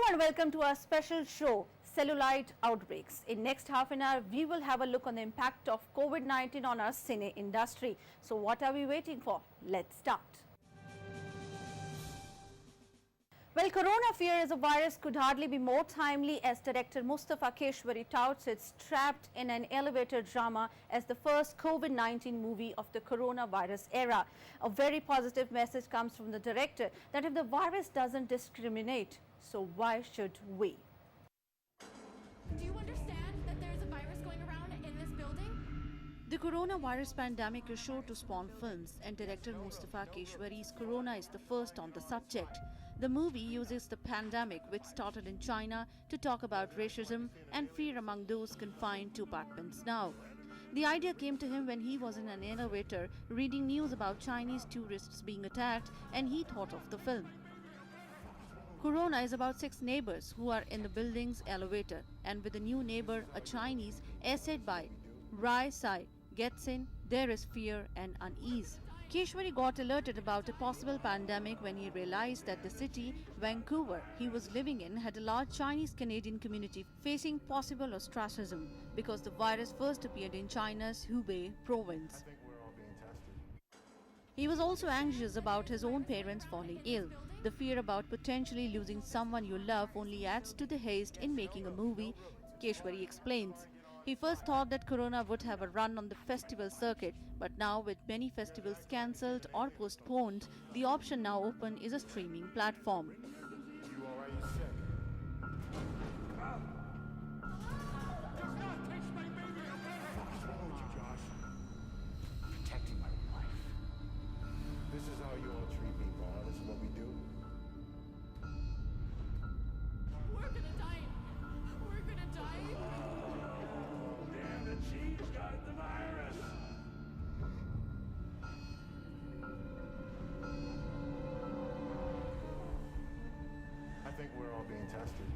and welcome to our special show, Celluloid Outbreaks. In next half an hour, we will have a look on the impact of COVID-19 on our cine industry. So what are we waiting for? Let's start. Well, corona fear as a virus could hardly be more timely as director Mustafa Keshwari touts it's trapped in an elevator drama as the first COVID-19 movie of the coronavirus era. A very positive message comes from the director that if the virus doesn't discriminate, so why should we? Do you understand that there is a virus going around in this building? The coronavirus pandemic is sure to spawn films, and director Mustafa Keshwari's Corona is the first on the subject. The movie uses the pandemic, which started in China, to talk about racism and fear among those confined to apartments now. The idea came to him when he was in an elevator reading news about Chinese tourists being attacked, and he thought of the film. Corona is about 6 neighbors who are in the building's elevator, and with a new neighbor, a Chinese, essayed by Rai Sai, gets in, there is fear and unease. Keshwari got alerted about a possible pandemic when he realized that the city, Vancouver, he was living in had a large Chinese-Canadian community facing possible ostracism because the virus first appeared in China's Hubei province. He was also anxious about his own parents falling ill. The fear about potentially losing someone you love only adds to the haste in making a movie, Keshwari explains. He first thought that Corona would have a run on the festival circuit, but now with many festivals cancelled or postponed, the option now open is a streaming platform. You alright? You sick? Does not touch my baby, okay? What's wrong with you, Josh? Protecting my wife. This is how you all treat people, huh? This is what we do. We're gonna die. We're gonna die. Damn, the cheese got the virus! I think we're all being tested.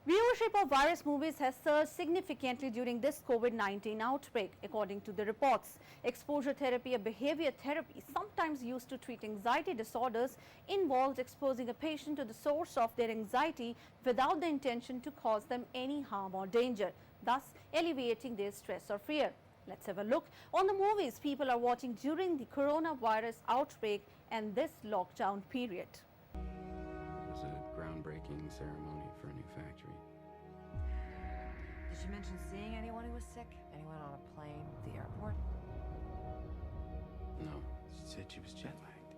Viewership of virus movies has surged significantly during this COVID-19 outbreak, according to the reports. Exposure therapy, a behavior therapy sometimes used to treat anxiety disorders, involves exposing a patient to the source of their anxiety without the intention to cause them any harm or danger, thus alleviating their stress or fear. Let's have a look on the movies people are watching during the coronavirus outbreak and this lockdown period. It was a groundbreaking ceremony for a new factory. Did she mention seeing anyone who was sick? Anyone on a plane, at the airport? No, she said she was jet lagged.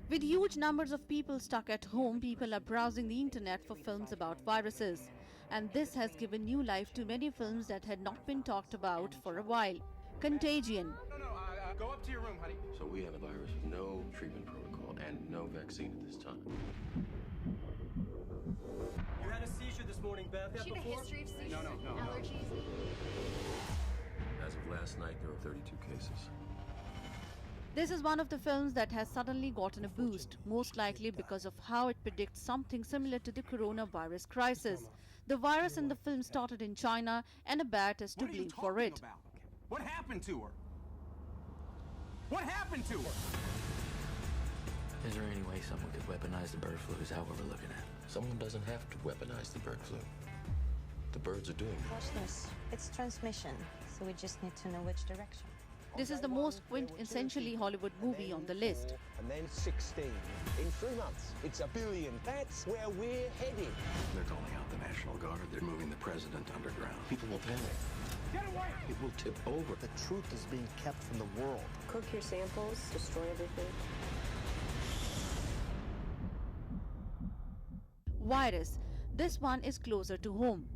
With huge numbers of people stuck at home, people are browsing the internet for films about viruses. And this has given new life to many films that had not been talked about for a while. Contagion. No, go up to your room, honey. So we have a virus with no treatment protocol and no vaccine at this time. You had a seizure this morning, Beth. Does she have a history of seizures and allergies? As of last night, there were 32 cases. This is one of the films that has suddenly gotten a boost, most likely because of how it predicts something similar to the coronavirus crisis. The virus in the film started in China and a bat is to blame for it. What happened to her? What happened to her? Is there any way someone could weaponize the bird flu? Is that what we're looking at? Someone doesn't have to weaponize the bird flu. The birds are doing it. Watch this. It's transmission, so we just need to know which direction. This is the most quintessentially Hollywood movie on the list. And then 16. In 3 months, it's $1 billion. That's where we're headed. They're calling out the National Guard. They're moving the president underground. People will panic. Get away! It will tip over. The truth is being kept from the world. Cook your samples, destroy everything. Virus. This one is closer to home.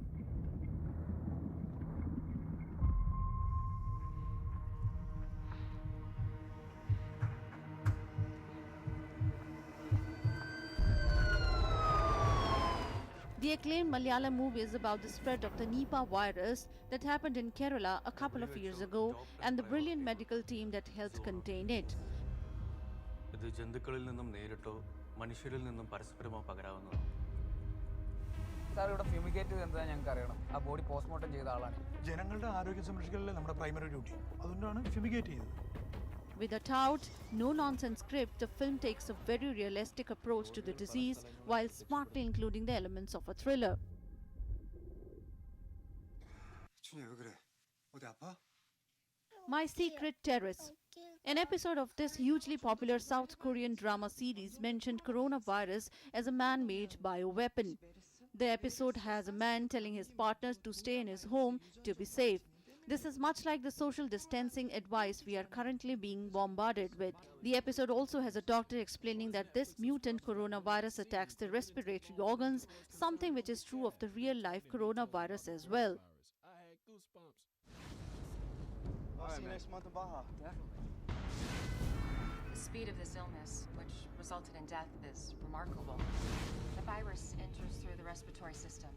The acclaimed Malayalam movie is about the spread of the Nipah virus that happened in Kerala a couple of years ago and the brilliant medical team that helped contain it. ഇത് ജന്തുക്കളിൽ നിന്നും നേരിട്ടോ മനുഷ്യരിൽ നിന്നും പരസ്പരമോ പകരാവുന്നതാണ്. Sir ഇവിടെ fumigate ചെയ്ത് എന്താ ഞങ്ങൾക്ക് അറിയണം. ആ ബോഡി പോസ്റ്റ്മോർട്ടം ചെയ്ത ആളാണ്. ജനങ്ങളുടെ ആരോഗ്യം സംരക്ഷിക്കലല്ലേ നമ്മുടെ പ്രൈമറി ഡ്യൂട്ടി. അതുകൊണ്ടാണ് ഫ്യൂമിഗേറ്റ് ചെയ്തത്. With a taut, no-nonsense script, the film takes a very realistic approach to the disease while smartly including the elements of a thriller. 준이야, 왜 그래? 어디 아파? My Secret Terrace. An episode of this hugely popular South Korean drama series mentioned coronavirus as a man-made bioweapon. The episode has a man telling his partners to stay in his home to be safe. This is much like the social distancing advice we are currently being bombarded with. The episode also has a doctor explaining that this mutant coronavirus attacks the respiratory organs, something which is true of the real-life coronavirus as well. I'll see you next month in Baja. The speed of this illness, which resulted in death, is remarkable. The virus enters through the respiratory system.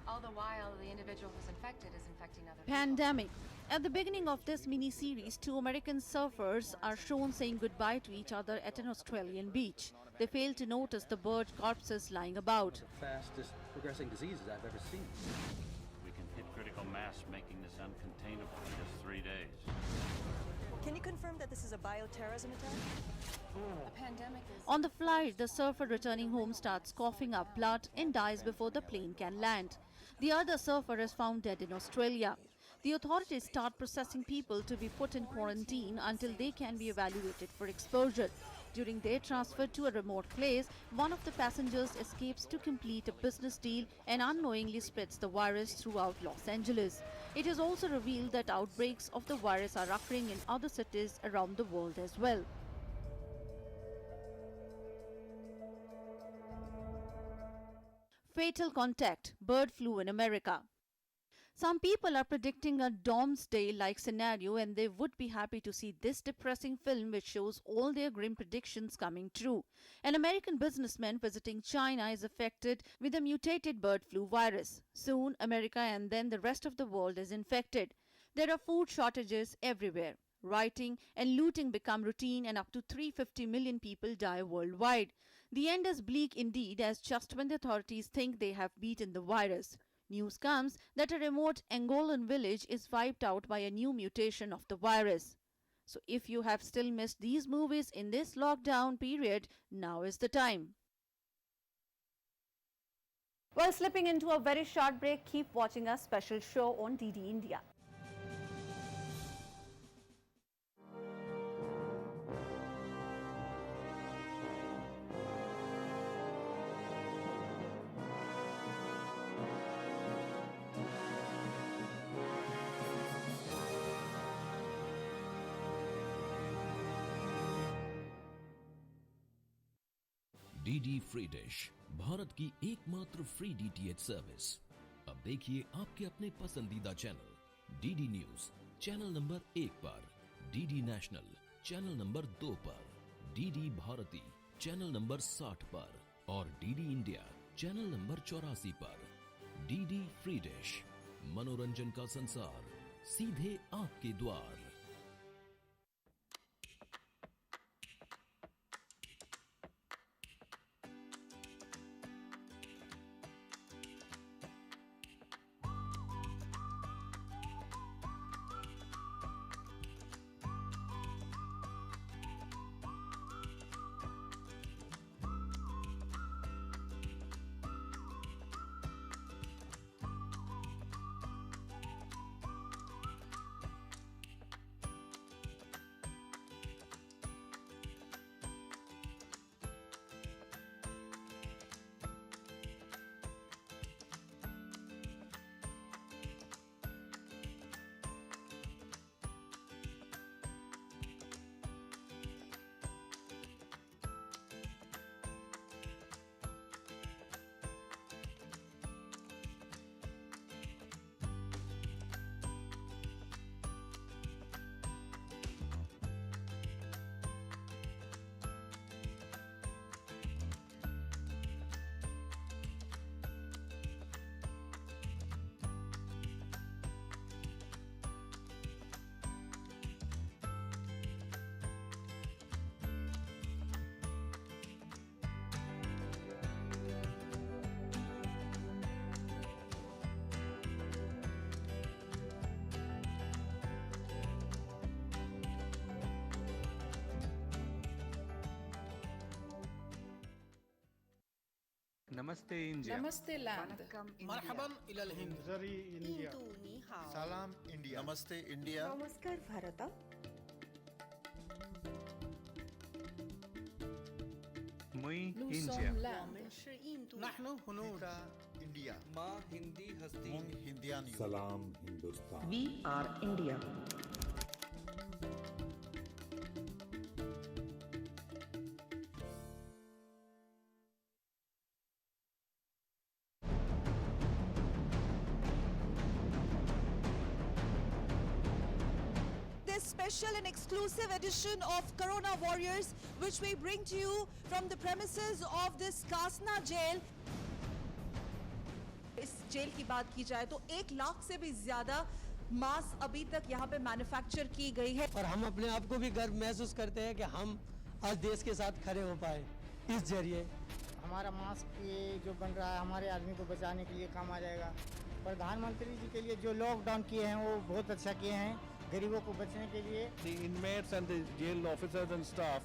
All the while, the individual who's infected is infecting other people. Pandemic. At the beginning of this mini-series, two American surfers are shown saying goodbye to each other at an Australian beach. They fail to notice the bird corpses lying about. Fastest progressing diseases I've ever seen. We can hit critical mass, making this uncontainable in just 3 days. Can you confirm that this is a bioterrorism attack? The pandemic is... On the flight, the surfer returning home starts coughing up blood and dies before the plane can land. The other surfer is found dead in Australia. The authorities start processing people to be put in quarantine until they can be evaluated for exposure. During their transfer to a remote place, one of the passengers escapes to complete a business deal and unknowingly spreads the virus throughout Los Angeles. It is also revealed that outbreaks of the virus are occurring in other cities around the world as well. Fatal contact, bird flu in America. Some people are predicting a Domesday-like scenario, and they would be happy to see this depressing film which shows all their grim predictions coming true. An American businessman visiting China is affected with a mutated bird flu virus. Soon, America and then the rest of the world is infected. There are food shortages everywhere. Rioting and looting become routine, and up to 350 million people die worldwide. The end is bleak indeed, as just when the authorities think they have beaten the virus, news comes that a remote Angolan village is wiped out by a new mutation of the virus. So if you have still missed these movies in this lockdown period, now is the time. Well, slipping into a very short break, keep watching our special show on DD India. DD free dish, Bharat की एकमात्र free DTH service. अब देखिए आपके अपने पसंदीदा channel DD news channel number 1 पर, DD national channel number 2 पर, DD Bharti channel number 60 पर और डीडी इंडिया चैनल नंबर 84 पर। डीडी फ्री डिश, मनोरंजन का संसार सीधे आपके द्वार। Namaste India. Namaste land. Marhaban ila al-Hind. Zari India. Salam India. Namaste India. Namaskar Bharata. Mui Nous India. sommes land. Nahnu hunud. India. Ma Hindi hasti. Mung Hindian. Salam Hindustan. We are India. This special and exclusive edition of Corona Warriors, which we bring to you from the premises of this Kasna jail. इस jail की बात की जाए तो 1 लाख से भी ज्यादा mask अभी तक यहाँ पे मैन्युफैक्चर की गई है और हम अपने आप को भी गर्व महसूस करते हैं कि हम आज देश के साथ खड़े हो पाए इस जरिए। हमारा मास्क ये जो बन रहा है हमारे आदमी को बचाने के लिए काम आ जाएगा। प्रधानमंत्री जी के लिए जो लॉकडाउन किए हैं वो बहुत अच्छा किए हैं गरीबों को बचने के लिए। The inmates and the jail officers and staff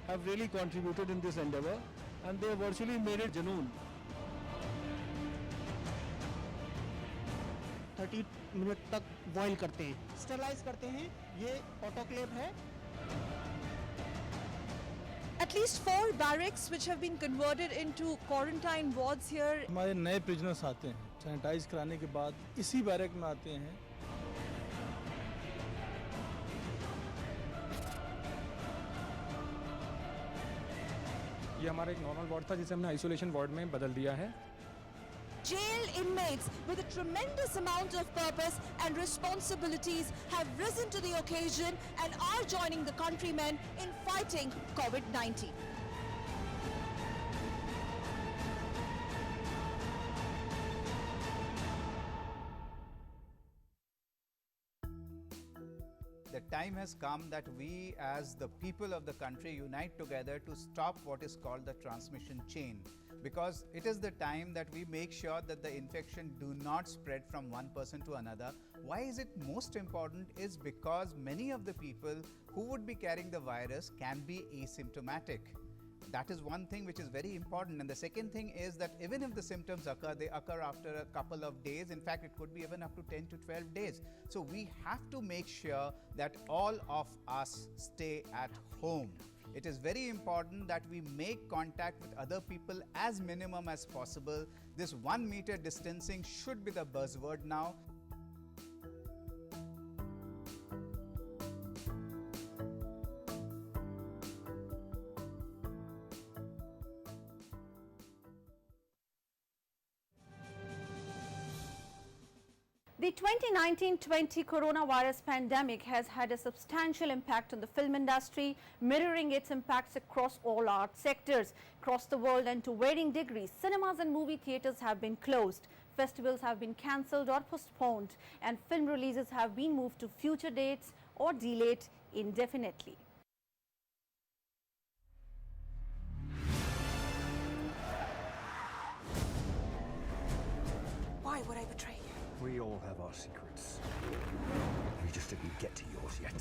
have really contributed in this endeavor and they virtually made it genuine. 30 minute तक बॉईल करते हैं, स्टरलाइज करते हैं। ये ऑटोक्लेव है। At least 4 barracks which have been converted into quarantine wards here. हमारे नए prisoners आते हैं सैनिटाइज कराने के बाद इसी बैरक में आते हैं। ये हमारा एक नॉर्मल वार्ड था जिसे हमने आइसोलेशन वार्ड में बदल दिया है। Jail inmates with a tremendous amount of purpose and responsibilities have risen to the occasion and are joining the countrymen in fighting COVID-19. The time has come that we as the people of the country unite together to stop what is called the transmission chain, because it is the time that we make sure that the infection do not spread from one person to another. Why is it most important is because many of the people who would be carrying the virus can be asymptomatic. That is one thing which is very important. And the second thing is that even if the symptoms occur, they occur after a couple of days. In fact, it could be even up to 10 to 12 days. So we have to make sure that all of us stay at home. It is very important that we make contact with other people as minimum as possible. This 1 meter distancing should be the buzzword now. The 2019-20 coronavirus pandemic has had a substantial impact on the film industry, mirroring its impacts across all art sectors. Across the world and to varying degrees, cinemas and movie theatres have been closed, festivals have been cancelled or postponed, and film releases have been moved to future dates or delayed indefinitely. Why would I betray you? We all have our secrets. You just didn't get to yours yet.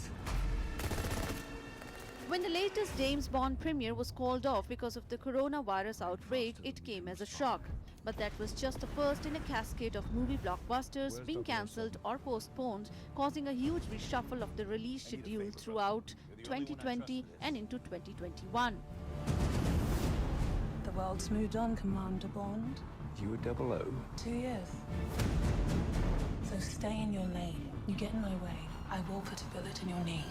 When the latest James Bond premiere was called off because of the coronavirus outbreak, it came as a shock. But that was just the first in a cascade of movie blockbusters being cancelled or postponed, causing a huge reshuffle of the release schedule throughout 2020 and into 2021. The world's moved on, Commander Bond. You were 00. 2 years. So stay in your lane. You get in my way, I will put a bullet in your knee.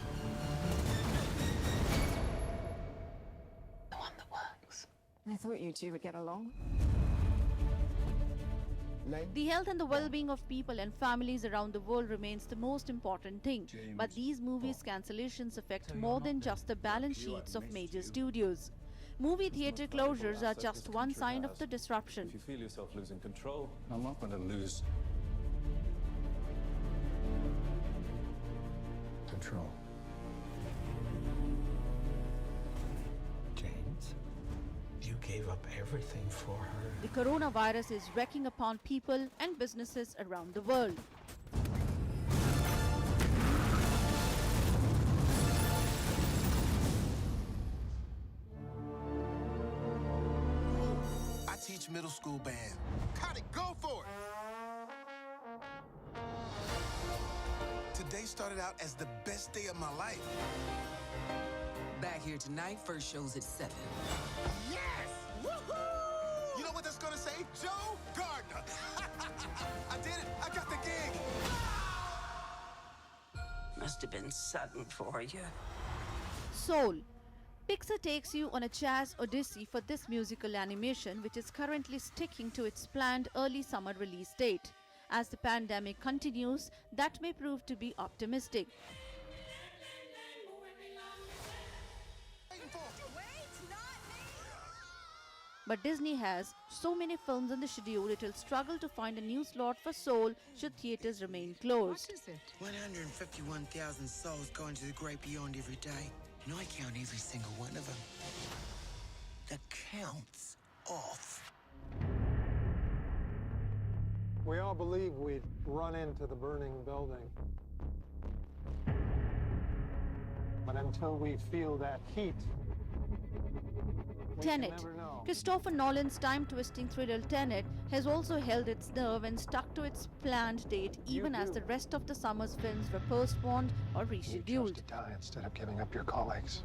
The one that works. I thought you two would get along. The health and the well-being of people and families around the world remains the most important thing. But these movies' cancellations affect more than just the balance sheets of major studios. Movie theatre closures are just one sign of the disruption. If you feel yourself losing control, I'm not going to lose control. James, you gave up everything for her. The coronavirus is wrecking upon people and businesses around the world. Middle school band. Cut it, go for it! Today started out as the best day of my life. Back here tonight, first show's at 7. Yes! Woohoo! You know what that's gonna say? Joe Gardner. I did it. I got the gig. Must have been sudden for you. Soul. Pixar takes you on a jazz odyssey for this musical animation, which is currently sticking to its planned early summer release date. As the pandemic continues, that may prove to be optimistic. But Disney has so many films on the schedule it will struggle to find a new slot for Soul should theaters remain closed. 151,000 souls going to the great beyond every day, and I count every single one of them. The count's off. We all believe we'd run into the burning building. But until we feel that heat, Tenet. Christopher Nolan's time-twisting thriller Tenet has also held its nerve and stuck to its planned date even as the rest of the summer's films were postponed or rescheduled. You chose to die instead of giving up your colleagues.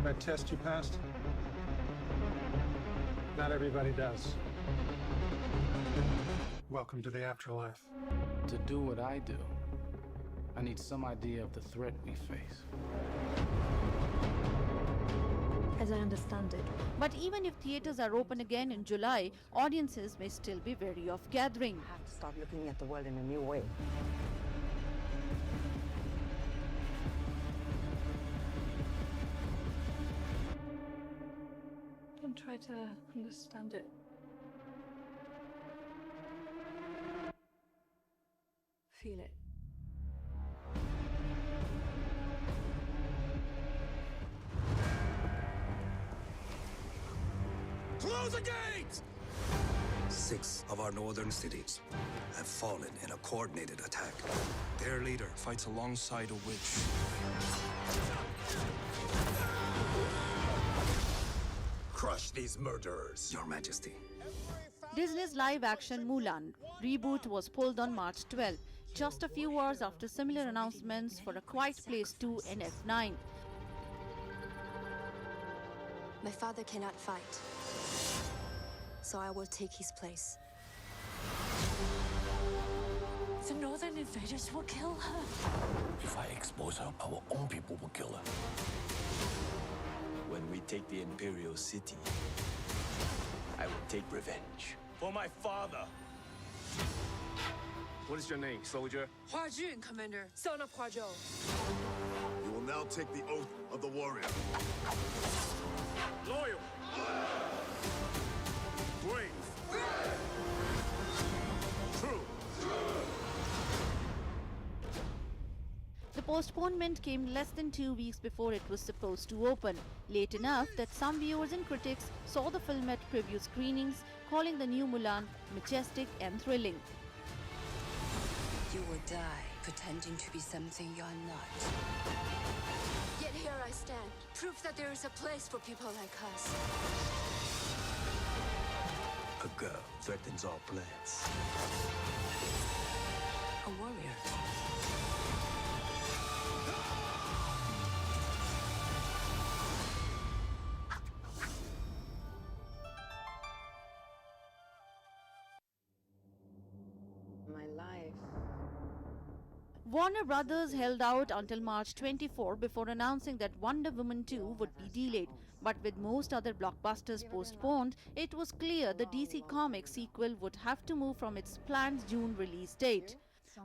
That test you passed? Not everybody does. Welcome to the afterlife. To do what I do, I need some idea of the threat we face. As I understand it. But even if theaters are open again in July, audiences may still be wary of gathering. I have to start looking at the world in a new way. Don't try to understand it. Feel it. Close the gates! 6 of our northern cities have fallen in a coordinated attack. Their leader fights alongside a witch. Crush these murderers, Your Majesty. Disney's live-action Mulan Reboot was pulled on March 12, just a few hours after similar announcements for A Quiet Place 2 and F9. My father cannot fight, so I will take his place. The northern invaders will kill her. If I expose her, our own people will kill her. When we take the Imperial City, I will take revenge. For my father! What is your name, soldier? Hua Jun, Commander, son of Hua Zhou. You will now take the oath of the warrior. Loyal! Brave! True! The postponement came less than 2 weeks before it was supposed to open, late enough that some viewers and critics saw the film at preview screenings, calling the new Mulan majestic and thrilling. You will die pretending to be something you are not. Yet here I stand, proof that there is a place for people like us. A girl threatens our plans. A warrior. My life. Warner Brothers held out until March 24 before announcing that Wonder Woman 2 would be delayed. But with most other blockbusters postponed, it was clear the DC Comics sequel would have to move from its planned June release date.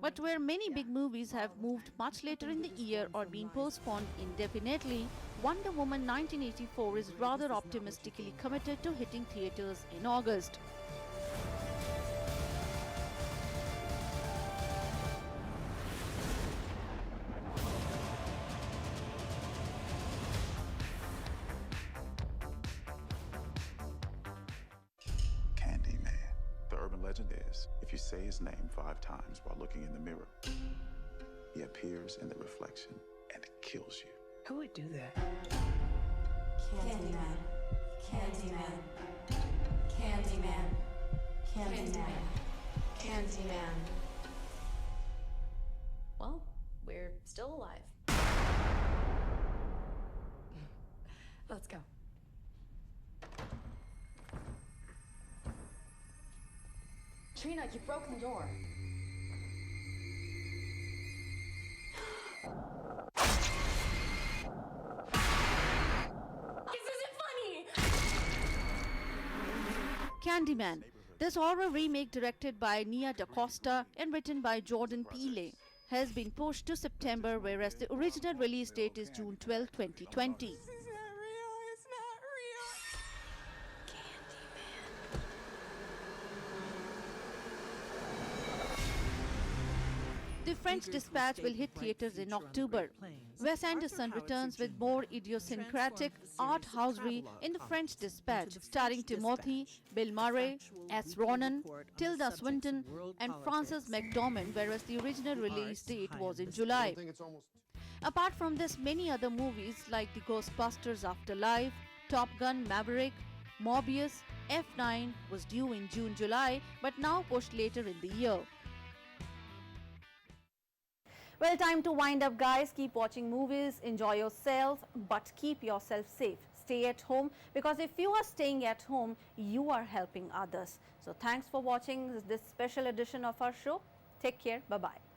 But where many big movies have moved much later in the year or been postponed indefinitely, Wonder Woman 1984 is rather optimistically committed to hitting theaters in August. Candyman. The urban legend is, if you say his name 5 times while looking in the mirror, he appears in the reflection and kills you. Who would do that? Candyman. Candyman. Candyman. Candyman. Candyman. Well, we're still alive. Let's go. Trina, you broke the door. This isn't funny! Candyman. This horror remake, directed by Nia DaCosta and written by Jordan Peele, has been pushed to September, whereas the original release date is June 12, 2020. The French Dispatch will hit theaters in October. Wes Anderson returns with more idiosyncratic art housery in The French Dispatch, starring Timothy, Bill Murray, S. Ronan, Tilda Swinton, and Frances McDormand, whereas the original release date was in July. Apart from this, many other movies like The Ghostbusters Afterlife, Top Gun Maverick, Morbius, F9 was due in June-July, but now pushed later in the year. Well, time to wind up, guys. Keep watching movies, enjoy yourself, but keep yourself safe. Stay at home, because if you are staying at home, you are helping others. So thanks for watching this special edition of our show. Take care. Bye-bye.